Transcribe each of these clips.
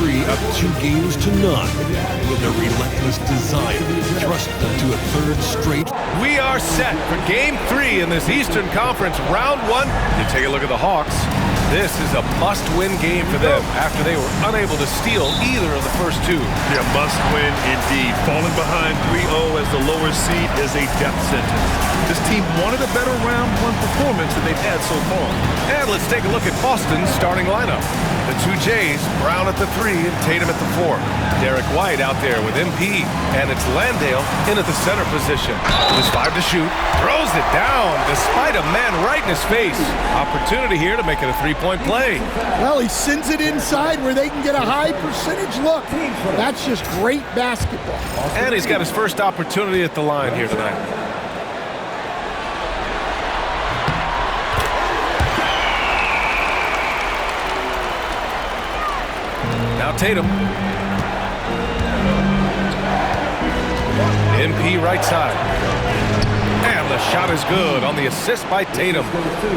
3 up 2 games to none, with a relentless desire to thrust them to a third straight. We are set for Game 3 in this Eastern Conference Round 1. You take a look at the Hawks. This is a must-win game for them after they were unable to steal either of the first 2. Yeah, must-win indeed. Falling behind 3-0 as the lower seed is a death sentence. This team wanted a better Round 1 performance than they've had so far. And let's take a look at Boston's starting lineup. The 2 Jays, Brown at the 3 and Tatum at the 4. Derek White out there with MP, and it's Landale in at the center position. There's 5 to shoot, throws it down despite a man right in his face. Opportunity here to make it a 3-point play. Well, he sends it inside where they can get a high percentage look. That's just great basketball. And he's got his first opportunity at the line here tonight. Now Tatum. MP right side. And the shot is good on the assist by Tatum.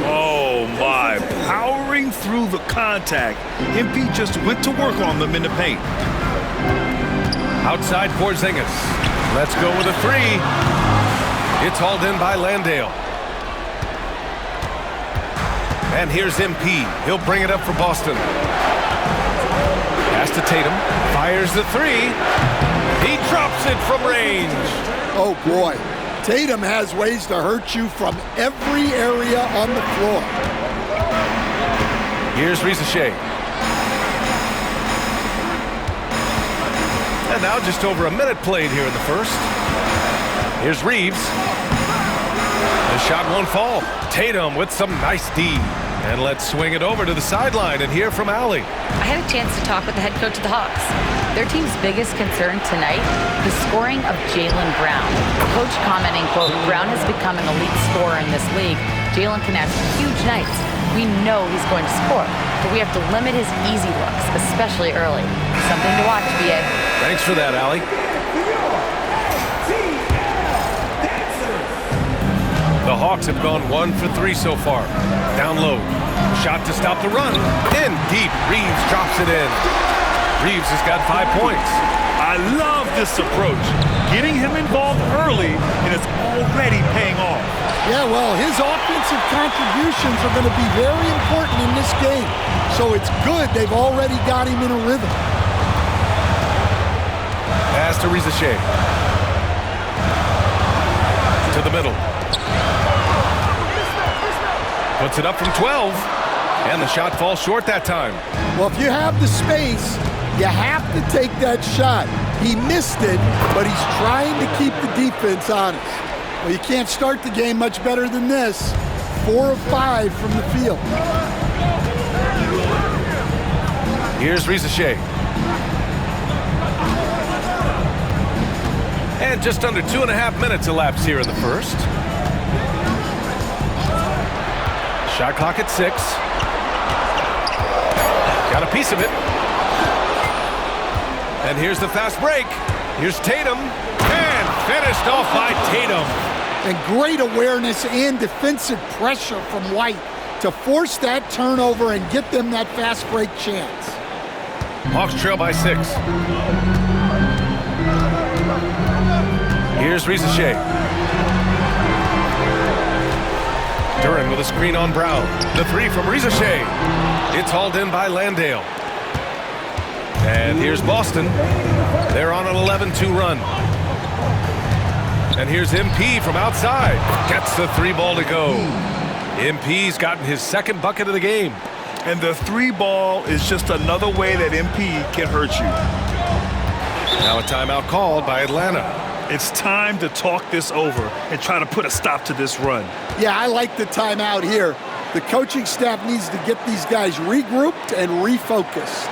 Oh my, powering through the contact. MP just went to work on them in the paint. Outside Porzingis. Let's go with a 3. It's hauled in by Landale. And here's MP. He'll bring it up for Boston. Pass to Tatum. Fires the 3. He drops it from range. Oh boy. Tatum has ways to hurt you from every area on the floor. Here's Risacher. And now just over a minute played here in the first. Here's Reeves. The shot won't fall. Tatum with some nice D. And let's swing it over to the sideline and hear from Allie. I had a chance to talk with the head coach of the Hawks. Their team's biggest concern tonight, the scoring of Jaylen Brown. The coach commenting, quote, Brown has become an elite scorer in this league. Jaylen can have huge nights. We know he's going to score, but we have to limit his easy looks, especially early. Something to watch, BA. Thanks for that, Allie. The Hawks have gone 1 for 3 so far. Down low. Shot to stop the run. In deep. Reeves drops it in. Reeves has got 5 points. I love this approach. Getting him involved early, and it's already paying off. Yeah, well, his offensive contributions are going to be very important in this game. So it's good they've already got him in a rhythm. Pass to Risacher. To the middle. Puts it up from 12. And the shot falls short that time. Well, if you have the space, you have to take that shot. He missed it, but he's trying to keep the defense honest. Well, you can't start the game much better than this. 4 of 5 from the field. Here's Risacher. And just under 2.5 minutes elapsed here in the first. Shot clock at 6. Got a piece of it. And here's the fast break. Here's Tatum. And finished off by Tatum. And great awareness and defensive pressure from White to force that turnover and get them that fast break chance. Hawks trail by 6. Here's Risacher. Duren with a screen on Brown. The 3 from Risacher. It's hauled in by Landale. And here's Boston. They're on an 11-2 run. And here's MP from outside. Gets the 3 ball to go. MP's gotten his 2nd bucket of the game. And the 3 ball is just another way that MP can hurt you. Now a timeout called by Atlanta. It's time to talk this over and try to put a stop to this run. Yeah, I like the timeout here. The coaching staff needs to get these guys regrouped and refocused.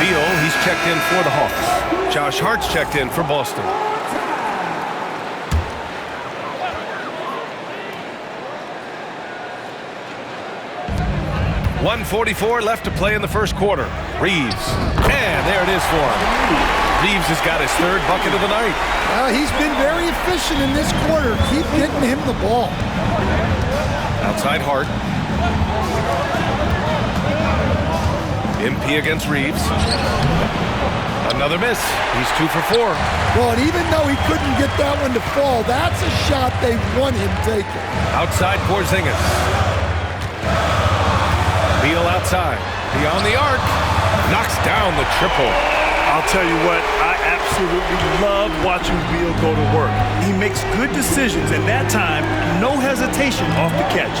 Beal, he's checked in for the Hawks. Josh Hart's checked in for Boston. .144 left to play in the first quarter. Reeves. And there it is for him. Reeves has got his third bucket of the night. He's been very efficient in this quarter. Keep getting him the ball. Outside Hart. MP against Reeves. Another miss. He's 2 for 4. Well, and even though he couldn't get that one to fall, that's a shot they want him taking. Outside Porzingis. Beal outside. Beyond the arc. Knocks down the triple. I'll tell you what, I absolutely love watching Beal go to work. He makes good decisions, and that time, no hesitation off the catch.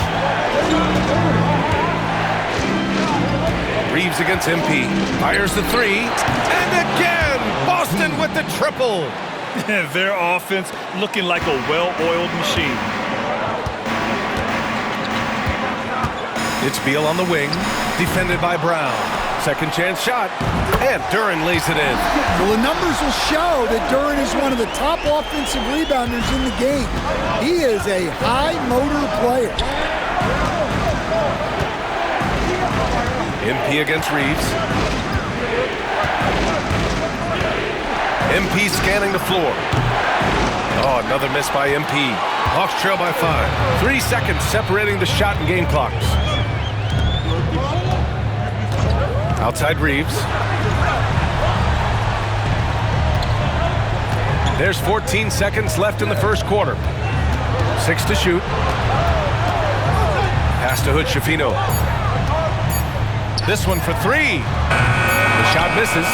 Reeves against MP. Fires the 3. And again, Boston with the triple. Their offense looking like a well-oiled machine. It's Beal on the wing, defended by Brown. Second chance shot, and Duren lays it in. Well, the numbers will show that Duren is one of the top offensive rebounders in the game. He is a high-motor player. MP against Reeves. MP scanning the floor. Oh, another miss by MP. Hawks trail by 5. 3 seconds separating the shot and game clocks. Outside Reeves. There's 14 seconds left in the first quarter. 6 to shoot. Pass to Hood-Schifino. This one for 3. The shot misses.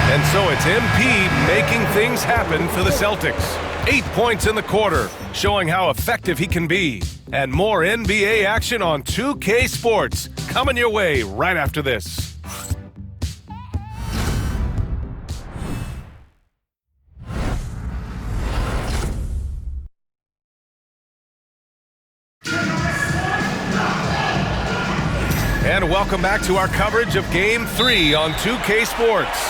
And so it's MP making things happen for the Celtics. 8 points in the quarter, showing how effective he can be. And more NBA action on 2K Sports coming your way right after this. And welcome back to our coverage of Game 3 on 2K Sports.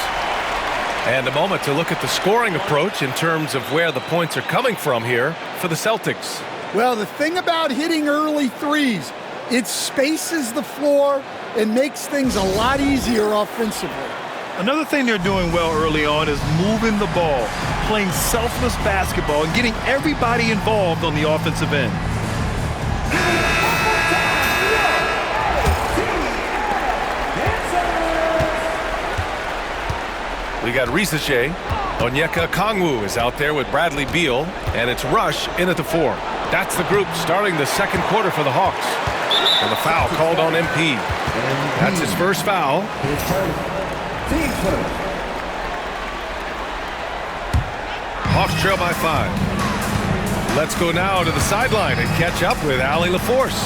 And a moment to look at the scoring approach in terms of where the points are coming from here for the Celtics. Well, the thing about hitting early threes, it spaces the floor and makes things a lot easier offensively. Another thing they're doing well early on is moving the ball, playing selfless basketball, and getting everybody involved on the offensive end. We got Risache. Onyeka Okongwu is out there with Bradley Beal, and it's Rush in at the 4. That's the group starting the second quarter for the Hawks. And the foul called on MP. That's his first foul. Hawks trail by 5. Let's go now to the sideline and catch up with Allie LaForce.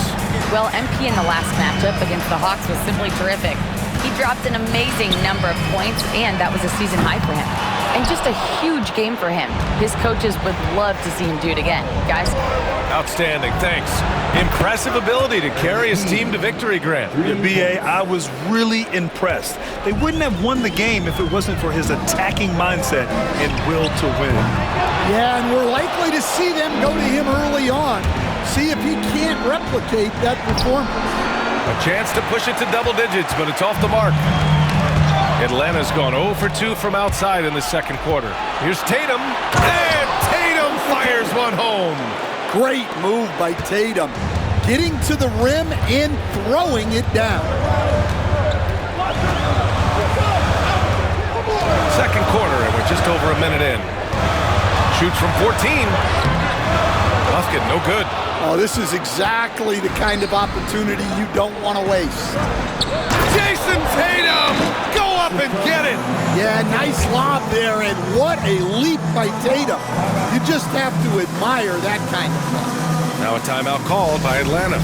Well, MP in the last matchup against the Hawks was simply terrific. He dropped an amazing number of points, and that was a season high for him. And just a huge game for him. His coaches would love to see him do it again. Guys? Outstanding, thanks. Impressive ability to carry his team to victory, Grant. Yeah, B.A., I was really impressed. They wouldn't have won the game if it wasn't for his attacking mindset and will to win. Yeah, and we're likely to see them go to him early on. See if he can't replicate that performance. A chance to push it to double digits, but it's off the mark. Atlanta's gone 0 for 2 from outside in the second quarter. Here's Tatum, and Tatum fires one home. Great move by Tatum, getting to the rim and throwing it down. Second quarter, and we're just over a minute in. Shoots from 14. Musket, no good. Oh, this is exactly the kind of opportunity you don't want to waste. Jason Tatum, go up and get it. Yeah, nice lob there, and what a leap by Tatum. You just have to admire that kind of play. Now a timeout called by Atlanta.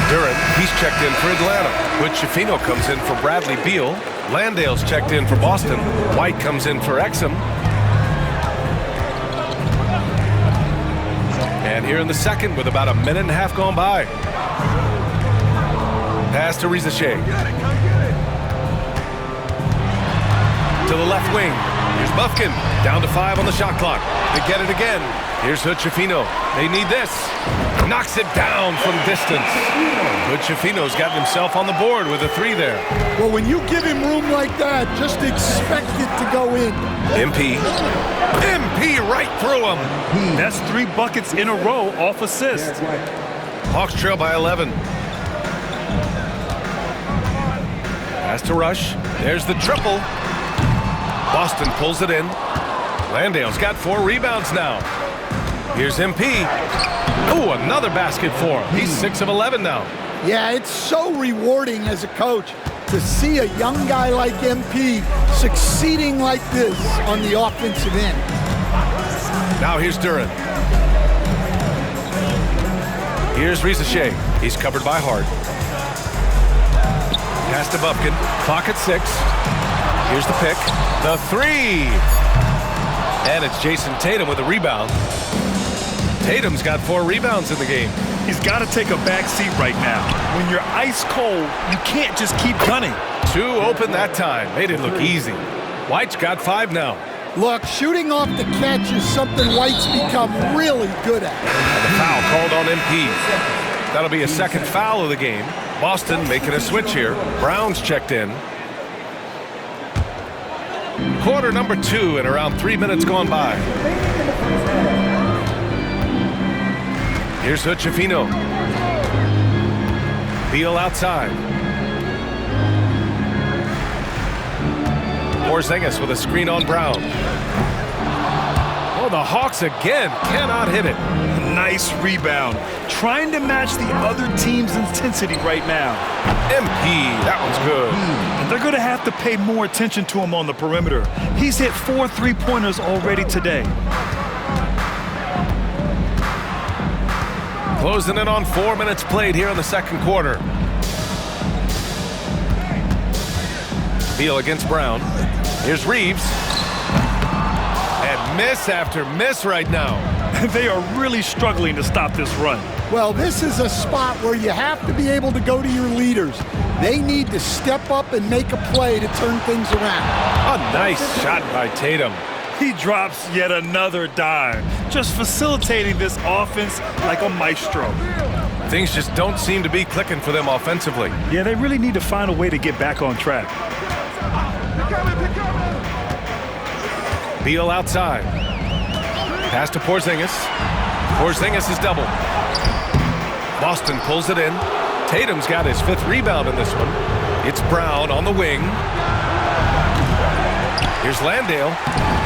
Duren, he's checked in for Atlanta. Hood-Schifino comes in for Bradley Beal. Landale's checked in for Boston. White comes in for Exum. And here in the second with about a minute and a half gone by. Pass to Risache. To the left wing. Here's Bufkin. Down to 5 on the shot clock. They get it again. Here's Hood-Schifino. They need this. Knocks it down from distance. Hood-Schifino's got himself on the board with a 3 there. Well, when you give him room like that, just expect it to go in. MP right through him. That's 3 buckets in a row off assist. Hawks trail by 11. Has to rush. There's the triple. Boston pulls it in. Landale's got 4 rebounds now. Here's MP. Oh, another basket for him. He's 6 of 11 now. Yeah, it's so rewarding as a coach to see a young guy like MP succeeding like this on the offensive end. Now here's Duren. Here's Risacher. He's covered by Hart. Pass to Bufkin. Clock at 6. Here's the pick. The 3. And it's Jason Tatum with a rebound. Tatum's got 4 rebounds in the game. He's got to take a back seat right now. When you're ice cold, you can't just keep gunning. 2 open that time. Made it look easy. White's got 5 now. Look, shooting off the catch is something White's become really good at. And the foul called on MP. That'll be a second foul of the game. Boston making a switch here. Brown's checked in. Quarter number 2 and around 3 minutes gone by. Here's Hood-Schifino. Beal outside. Porzingis with a screen on Brown. Oh, the Hawks again cannot hit it. Nice rebound. Trying to match the other team's intensity right now. MP, that one's good. And they're going to have to pay more attention to him on the perimeter. He's hit 4 3-pointers already today. Closing in on 4 minutes played here in the second quarter. Beal against Brown. Here's Reeves. And miss after miss right now. They are really struggling to stop this run. Well, this is a spot where you have to be able to go to your leaders. They need to step up and make a play to turn things around. A nice shot by Tatum. He drops yet another dime, just facilitating this offense like a maestro. Things just don't seem to be clicking for them offensively. Yeah, they really need to find a way to get back on track. Beal outside. Pass to Porzingis. Porzingis is doubled. Boston pulls it in. Tatum's got his 5th rebound in this one. It's Brown on the wing. Here's Landale.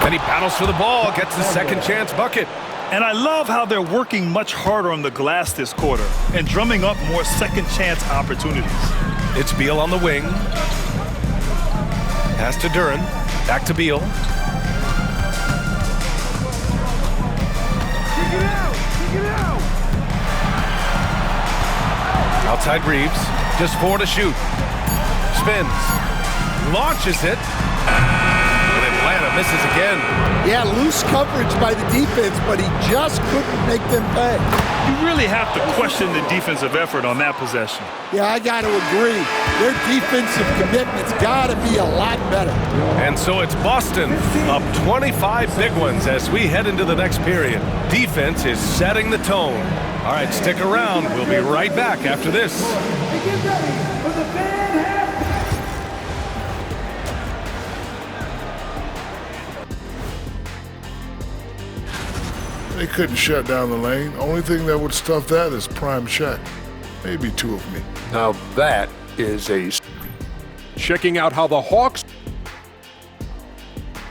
Then he battles for the ball, gets the second chance bucket. And I love how they're working much harder on the glass this quarter and drumming up more second chance opportunities. It's Beal on the wing. Pass to Duren. Back to Beal. Outside Reeves. Just 4 to shoot. Spins. Launches it. And Atlanta misses again. Yeah, loose coverage by the defense, but he just couldn't make them pay. You really have to question the defensive effort on that possession. Yeah, I got to agree. Their defensive commitment's got to be a lot better. And so it's Boston up 25 big ones as we head into the next period. Defense is setting the tone. All right, stick around. We'll be right back after this. They couldn't shut down the lane. Only thing that would stuff that is prime check. Maybe 2 of me. Now that is a... Checking out how the Hawks...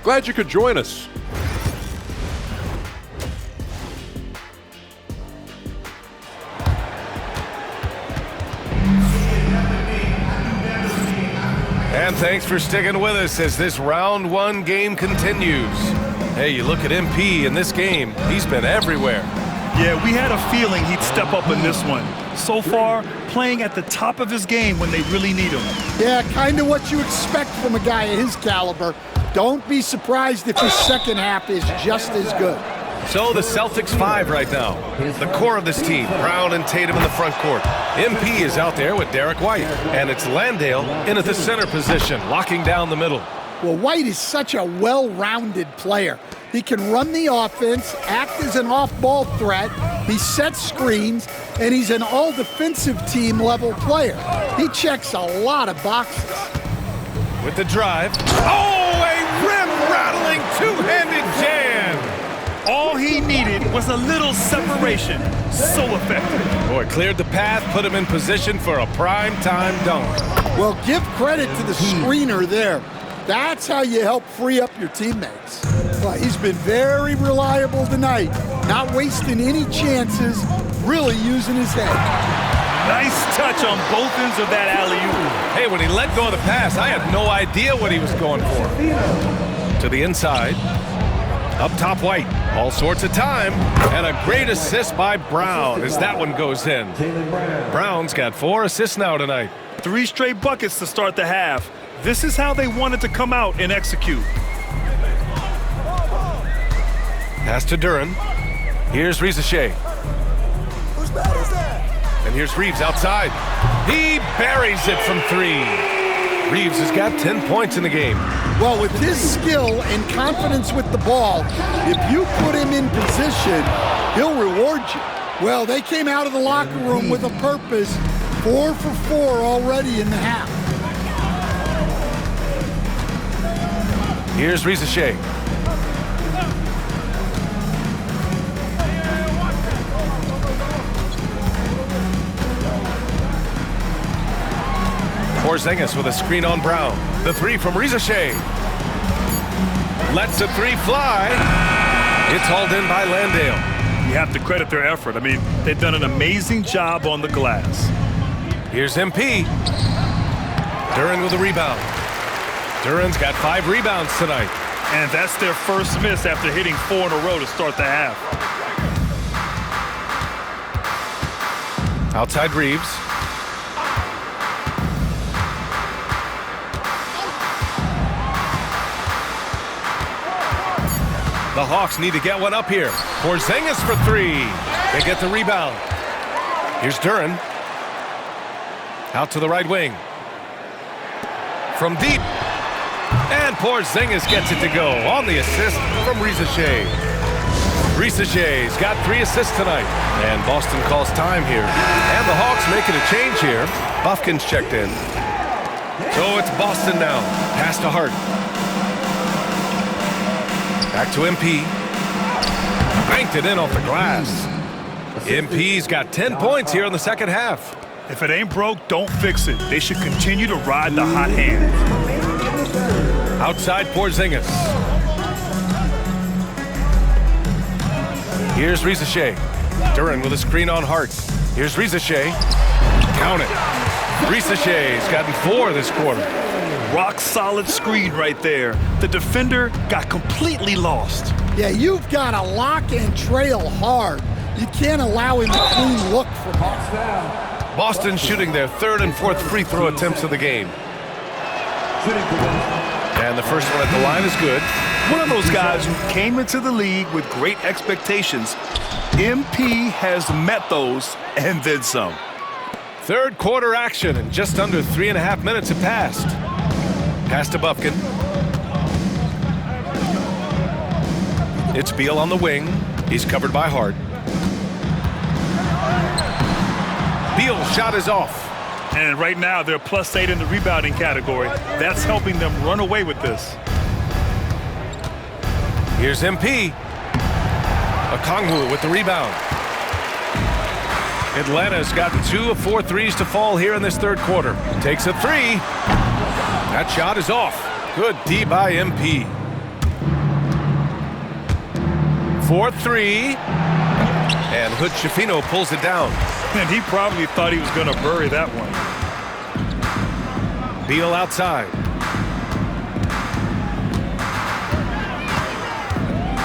Glad you could join us. And thanks for sticking with us as this round 1 game continues. Hey, you look at MP in this game, he's been everywhere. Yeah, we had a feeling he'd step up in this one. So far, playing at the top of his game when they really need him. Yeah, kind of what you expect from a guy of his caliber. Don't be surprised if his second half is just as good. So the Celtics 5 right now. The core of this team, Brown and Tatum in the front court. MP is out there with Derek White. And it's Landale in at the center position, locking down the middle. Well, White is such a well-rounded player. He can run the offense, act as an off-ball threat, he sets screens, and he's an all-defensive team level player. He checks a lot of boxes. With the drive. Oh, a rim-rattling two-handed jam! All he needed was a little separation. So effective. Boy, cleared the path, put him in position for a prime-time dunk. Well, give credit to the screener there. That's how you help free up your teammates. Well, he's been very reliable tonight, not wasting any chances, really using his head. Nice touch on both ends of that alley-oop. Hey, when he let go of the pass, I had no idea what he was going for. To the inside. Up top, White. All sorts of time. And a great assist by Brown as that one goes in. Brown's got 4 assists now tonight. 3 straight buckets to start the half. This is how they wanted to come out and execute. Pass to Duren. Here's Risacher. Whose bat is that? And here's Reeves outside. He buries it from 3. Reeves has got 10 points in the game. Well, with his skill and confidence with the ball, if you put him in position, he'll reward you. Well, they came out of the locker room with a purpose. 4 for 4 already in the half. Here's Risacher. Porzingis with a screen on Brown. The 3 from Risacher. Lets the 3 fly. It's hauled in by Landale. You have to credit their effort. I mean, they've done an amazing job on the glass. Here's MP. Duren with a rebound. Duren's got 5 rebounds tonight. And that's their first miss after hitting 4 in a row to start the half. Outside Reeves. The Hawks need to get one up here. Porzingis for 3. They get the rebound. Here's Duren. Out to the right wing. From deep. And Porzingis gets it to go on the assist from Risacher. Risacher's got 3 assists tonight. And Boston calls time here. And the Hawks making a change here. Bufkin's checked in. So it's Boston now. Pass to Hart. Back to MP. Banked it in off the glass. MP's got 10 points here in the second half. If it ain't broke, don't fix it. They should continue to ride the hot hand. Outside Porzingis. Here's Risacher. Duren with a screen on Hart. Here's Risacher. Count it. Risacher's gotten 4 this quarter. Rock solid screen right there. The defender got completely lost. Yeah, you've got to lock and trail hard. You can't allow him a clean look from him. Boston shooting their 3rd and 4th free throw attempts of the game. And the first one at the line is good. One of those guys who came into the league with great expectations. MP has met those and then some. 3rd quarter action, and just under 3.5 minutes have passed. Pass to Bufkin. It's Beal on the wing. He's covered by Hart. Beal's shot is off. And right now, they're +8 in the rebounding category. That's helping them run away with this. Here's MP. Okongwu with the rebound. Atlanta's gotten 2 of 4 threes to fall here in this 3rd quarter. Takes a 3. That shot is off. Good D by MP. 4-3. And Hood Schifino pulls it down. And he probably thought he was going to bury that one. Beal outside.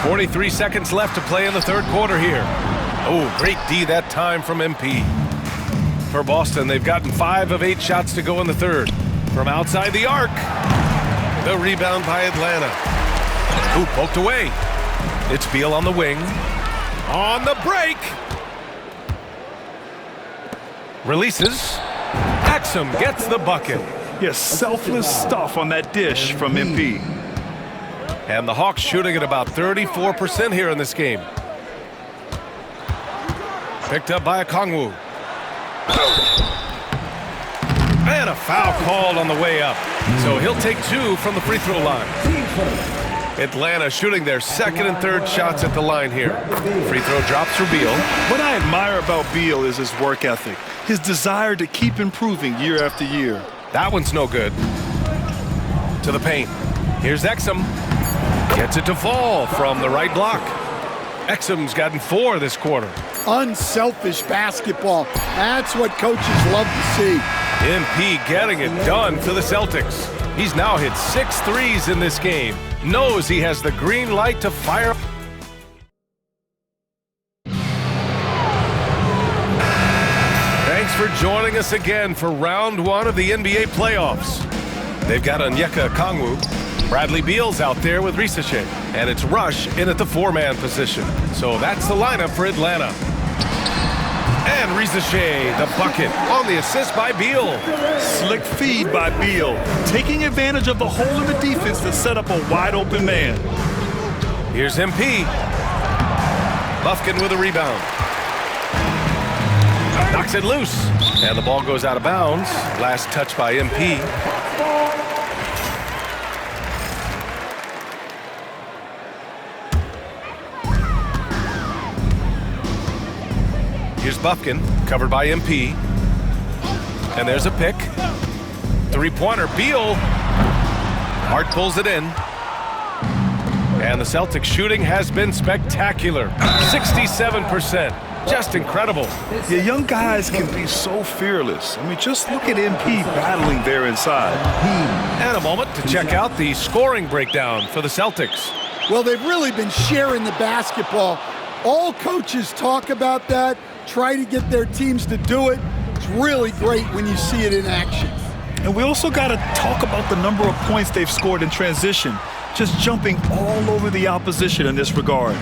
43 seconds left to play in the 3rd quarter here. Oh, great D that time from MP. For Boston, they've gotten 5 of 8 shots to go in the 3rd. From outside the arc. The rebound by Atlanta. Ooh, poked away. It's Beal on the wing. On the break. Releases. Exum gets the bucket. Yeah, selfless stuff on that dish from MP. And the Hawks shooting at about 34% here in this game. Picked up by Okongwu. And a foul called on the way up. So he'll take 2 from the free throw line. Atlanta shooting their second and third shots at the line here. Free throw drops for Beal. What I admire about Beal is his work ethic, his desire to keep improving year after year. That one's no good. To the paint. Here's Exum. Gets it to fall from the right block. Exum's gotten 4 this quarter. Unselfish basketball. That's what coaches love to see. MP getting it done for the Celtics. He's now hit 6 threes in this game. Knows he has the green light to fire. Thanks for joining us again for round 1 of the NBA playoffs. They've got Onyeka Okongwu. Bradley Beal's out there with Risache. And it's Rush in at the 4-man position. So that's the lineup for Atlanta. And Risache, the bucket, on the assist by Beal. Slick feed by Beal, taking advantage of the hole in the defense to set up a wide-open man. Here's MP. Bufkin with a rebound. Knocks it loose. And the ball goes out of bounds. Last touch by MP. Here's Bufkin, covered by MP. And there's a pick. Three-pointer, Beal. Hart pulls it in. And the Celtics shooting has been spectacular. 67%. Just incredible. Yeah, young guys can be so fearless. I mean, just look at MP battling there inside. And a moment to check out the scoring breakdown for the Celtics. Well, they've really been sharing the basketball. All coaches talk about that, try to get their teams to do it. It's really great when you see it in action. And we also got to talk about the number of points they've scored in transition, just jumping all over the opposition in this regard.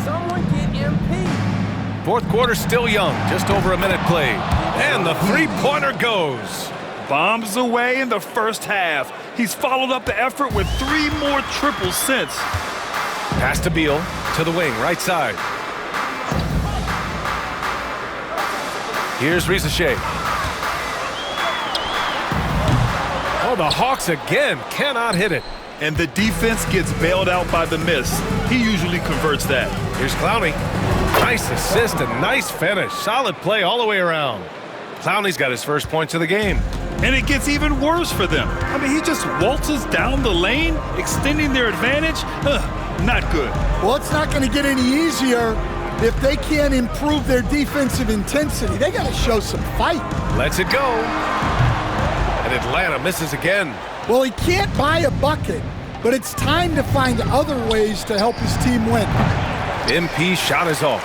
Someone get MP. Fourth quarter still young, just over a minute played. And the three-pointer goes. Bombs away in the first half. He's followed up the effort with 3 more triples since. Pass to Beal, to the wing, right side. Here's Risache. Oh, the Hawks again cannot hit it. And the defense gets bailed out by the miss. He usually converts that. Here's Clowney. Nice assist and nice finish. Solid play all the way around. Clowney's got his first points of the game. And it gets even worse for them. I mean, he just waltzes down the lane, extending their advantage. Not good. Well, it's not going to get any easier if they can't improve their defensive intensity. They got to show some fight. Lets it go. And Atlanta misses again. Well, he can't buy a bucket, but it's time to find other ways to help his team win. MP shot is off.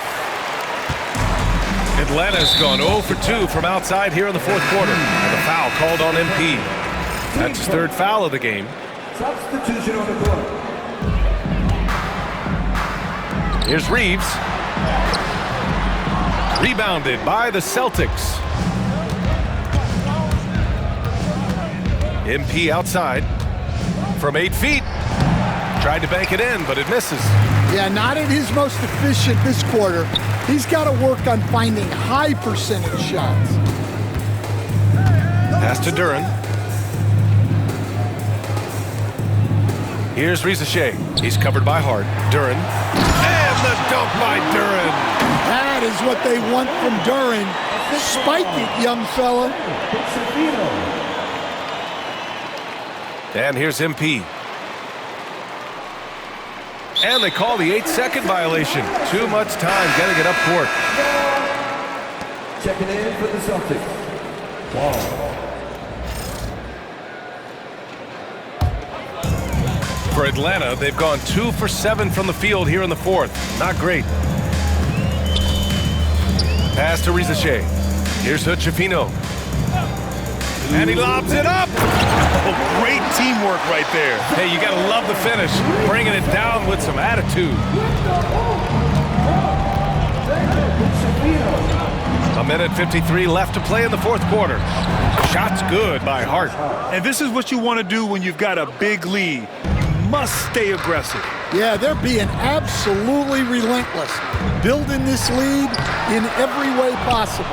Atlanta's gone 0 for 2 from outside here in the fourth quarter. And the foul called on MP. That's his 3rd foul of the game. Substitution on the court. Here's Reeves. Rebounded by the Celtics. MP outside from 8 feet. Tried to bank it in, but it misses. Yeah, not at his most efficient this quarter. He's got to work on finding high percentage shots. Pass to Duren. Here's Risache. He's covered by Hart. Duren. And the dunk by Duren. That is what they want from Duren. Spike it, young fella. And here's MP. And they call the 8-second violation. Too much time getting it up court. Checking in for the Celtics. Ball. For Atlanta, they've gone 2 for 7 from the field here in the fourth. Not great. Pass to Risache. Here's Hood-Schifino. And he lobs it up. Oh, great teamwork right there. Hey, you gotta love the finish. Bringing it down with some attitude. A minute 53 left to play in the fourth quarter. shot's good by Hart. And this is what you want to do when you've got a big lead. You must stay aggressive. Yeah, they're being absolutely relentless, building this lead in every way possible.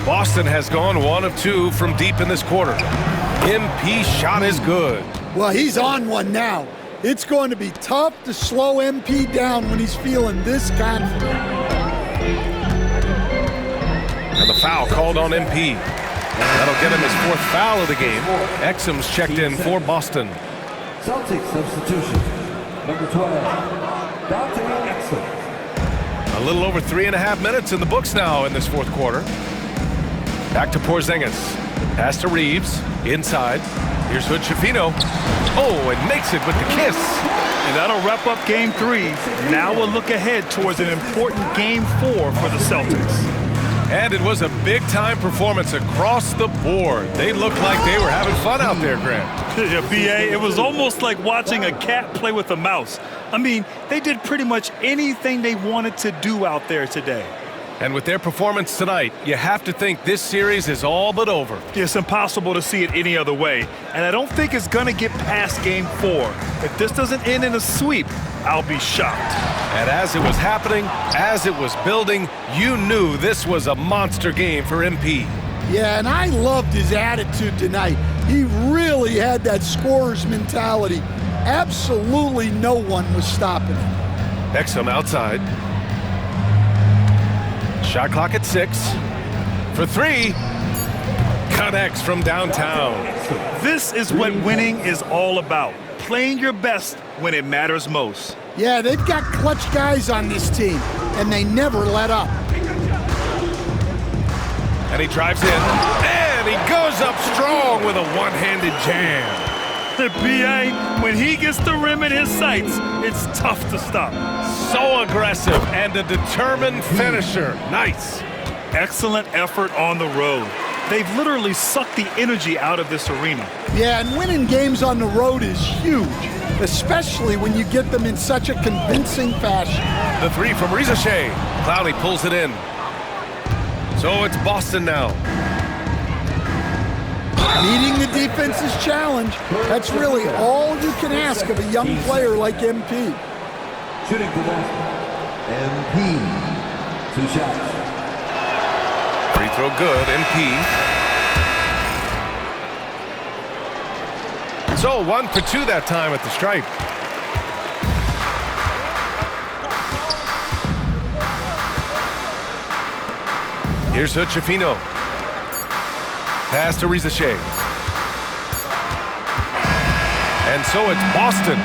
Boston has gone 1 of 2 from deep in this quarter. MP shot is good. Well, he's on one now. It's going to be tough to slow MP down when he's feeling this confident. And the foul called on MP. That'll get him his 4th foul of the game. Exum's checked in for Boston. Celtics substitution. Number 12, Dante Exum. A little over 3.5 minutes in the books now in this 4th quarter. Back to Porzingis. Pass to Reeves. Inside. Here's Hood Schifino. Oh, and makes it with the kiss. And that'll wrap up Game 3. Now we'll look ahead towards an important Game 4 for the Celtics. And it was a big-time performance across the board. They looked like they were having fun out there, Grant. Yeah, B.A., it was almost like watching a cat play with a mouse. I mean, they did pretty much anything they wanted to do out there today. And with their performance tonight, you have to think this series is all but over. It's impossible to see it any other way, and I don't think it's going to get past Game 4. If this doesn't end in a sweep, I'll be shocked. And as it was happening, as it was building, you knew this was a monster game for MP. Yeah, and I loved his attitude tonight. He really had that scorer's mentality. Absolutely no one was stopping him. Exum outside. Shot clock at 6. For 3. Connects from downtown. This is what winning is all about. Playing your best when it matters most. Yeah, they've got clutch guys on this team, and they never let up. And he drives in. And he goes up strong with a one-handed jam. B.A., when he gets the rim in his sights, it's tough to stop. So aggressive and a determined finisher. Nice. Excellent effort on the road. They've literally sucked the energy out of this arena. Yeah, and winning games on the road is huge, especially when you get them in such a convincing fashion. The 3 from Rizachet. Clowney pulls it in. So it's Boston now. Meeting the defense's challenge, that's really all you can ask of a young player like MP. Shooting for Boston. MP. 2 shots. Free throw good, MP. So 1 for 2 that time at the stripe. Here's Hood Schifino. Pass to Rizachet. And so it's Boston.